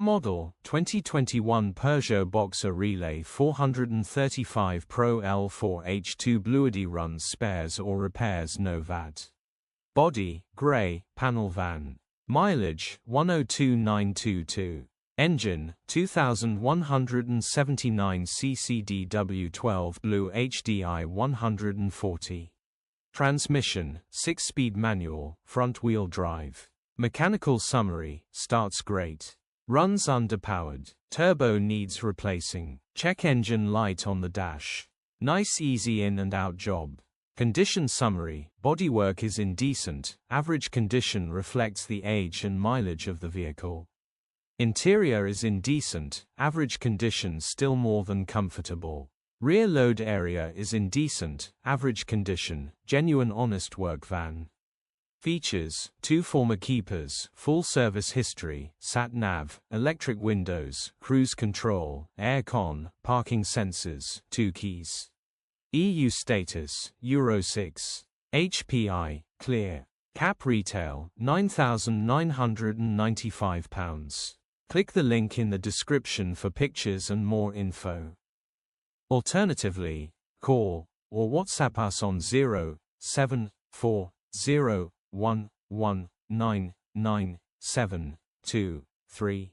model, 2021 Peugeot Boxer Relay 435 Pro L4h2 Bluehdi, runs spares or repairs no VAT. Body, grey, panel van. Mileage, 102,922. Engine, 2179 cc/dw12 Bluehdi 140. Transmission, 6-speed manual, front-wheel drive. Mechanical summary, starts great. Runs underpowered. Turbo needs replacing. Check engine light on the dash. Nice easy in and out job. Condition summary, bodywork is indecent, average condition reflects the age and mileage of the vehicle. Interior is indecent, average condition still more than comfortable. Rear load area is indecent, average condition, genuine honest work van. Features, 2 former keepers, full service history, sat-nav, electric windows, cruise control, air-con, parking sensors, 2 keys. EU status, Euro 6. HPI, clear. Cap retail, £9,995. Click the link in the description for pictures and more info. Alternatively, call or WhatsApp us on 07401199723.